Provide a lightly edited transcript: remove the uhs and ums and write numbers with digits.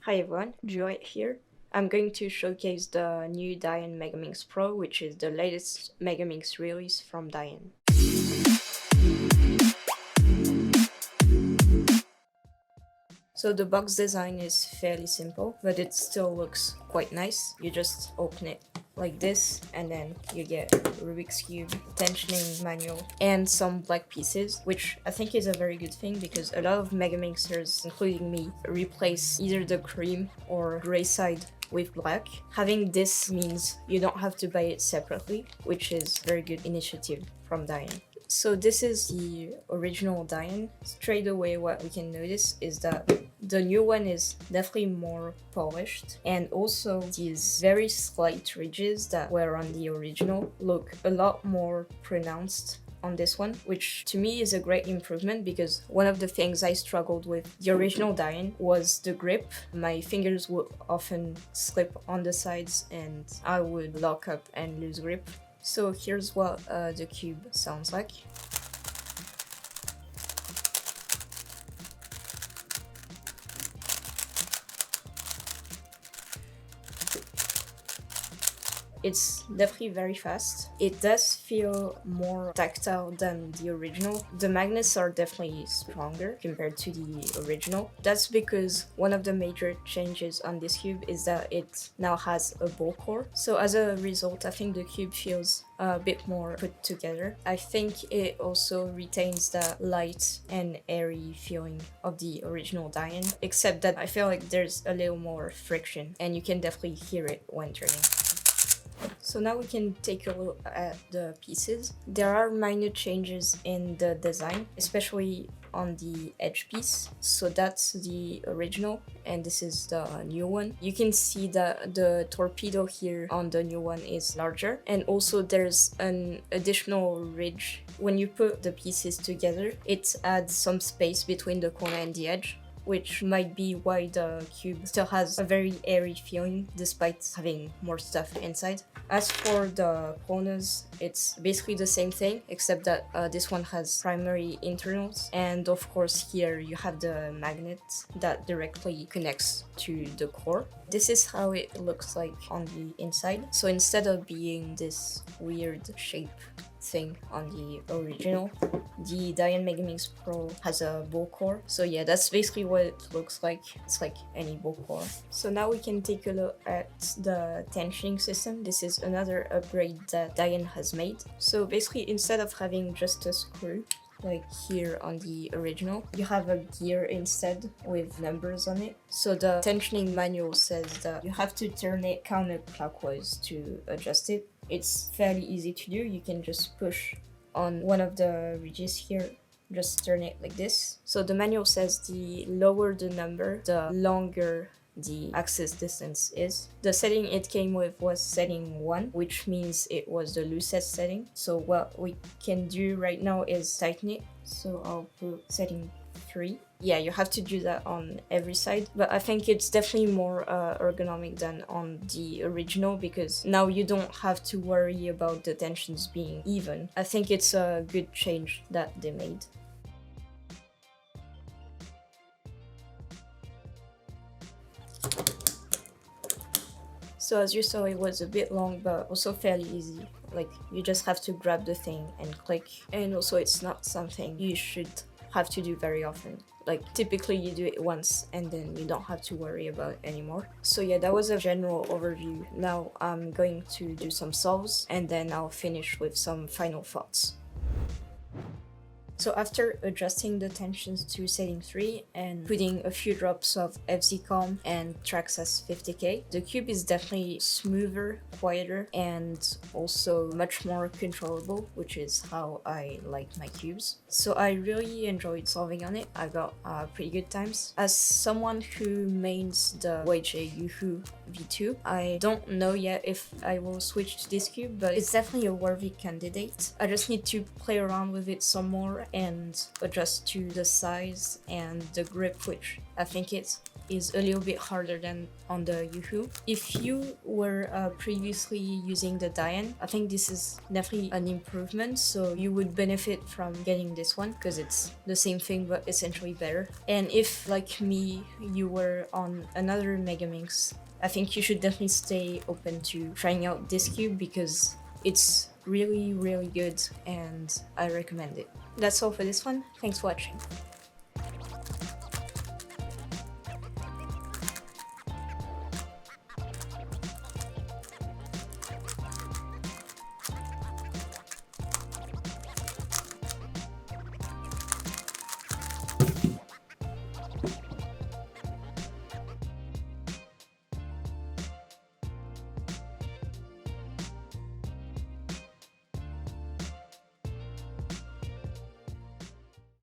Hi everyone, Joy here. I'm going to showcase the new Dayan Megaminx Pro, which is the latest Megaminx release from Dayan. So the box design is fairly simple, but it still looks quite nice. You just open it like this, and then you get Rubik's Cube, tensioning manual, and some black pieces, which I think is a very good thing because a lot of Megaminxers, including me, replace either the cream or gray side with black. Having this means you don't have to buy it separately, which is a very good initiative from Dayan. So this is the original Dayan. Straight away what we can notice is that the new one is definitely more polished, and also these very slight ridges that were on the original look a lot more pronounced on this one, which to me is a great improvement because one of the things I struggled with the original Dayan was the grip. My fingers would often slip on the sides and I would lock up and lose grip. So here's what the cube sounds like. It's definitely very fast. It does feel more tactile than the original. The magnets are definitely stronger compared to the original. That's because one of the major changes on this cube is that it now has a ball core. So as a result, I think the cube feels a bit more put together. I think it also retains the light and airy feeling of the original Dayan, except that I feel like there's a little more friction and you can definitely hear it when turning. So now we can take a look at the pieces. There are minor changes in the design, especially on the edge piece. So that's the original and this is the new one. You can see that the torpedo here on the new one is larger, and also there's an additional ridge. When you put the pieces together, it adds some space between the corner and the edge, which might be why the cube still has a very airy feeling despite having more stuff inside. As for the corners, it's basically the same thing, except that this one has primary internals, and of course here you have the magnet that directly connects to the core. This is how it looks like on the inside. So instead of being this weird shape thing on the original, the Dayan Megaminx Pro has a ball core. So yeah, that's basically what it looks like. It's like any ball core. So now we can take a look at the tensioning system. This is another upgrade that Dayan has made. So basically, instead of having just a screw like here on the original, you have a gear instead with numbers on it. So the tensioning manual says that you have to turn it counterclockwise to adjust it. It's fairly easy to do. You can just push on one of the ridges here, just turn it like this. So the manual says the lower the number, the longer the axis distance is. The setting it came with was setting 1, which means it was the loosest setting. So what we can do right now is tighten it. So I'll put setting 3. Yeah, you have to do that on every side, but I think it's definitely more ergonomic than on the original because now you don't have to worry about the tensions being even. I think it's a good change that they made. So as you saw, it was a bit long, but also fairly easy. Like, you just have to grab the thing and click. And also it's not something you should have to do very often. Like, typically you do it once and then you don't have to worry about it anymore. So yeah, that was a general overview. Now I'm going to do some solves and then I'll finish with some final thoughts. So after adjusting the tensions to setting 3 and putting a few drops of FZ Calm and Traxxas 50K, the cube is definitely smoother, quieter, and also much more controllable, which is how I like my cubes. So I really enjoyed solving on it. I got pretty good times. As someone who mains the GuHong V2, I don't know yet if I will switch to this cube, but it's definitely a worthy candidate. I just need to play around with it some more more and adjust to the size and the grip, which I think it is a little bit harder than on the Yoo-Hoo. If you were previously using the Dayan, I think this is definitely an improvement, so you would benefit from getting this one because it's the same thing but essentially better. And if, like me, you were on another Megaminx, I think you should definitely stay open to trying out this cube because it's really, really good and I recommend it. That's all for this one. Thanks for watching.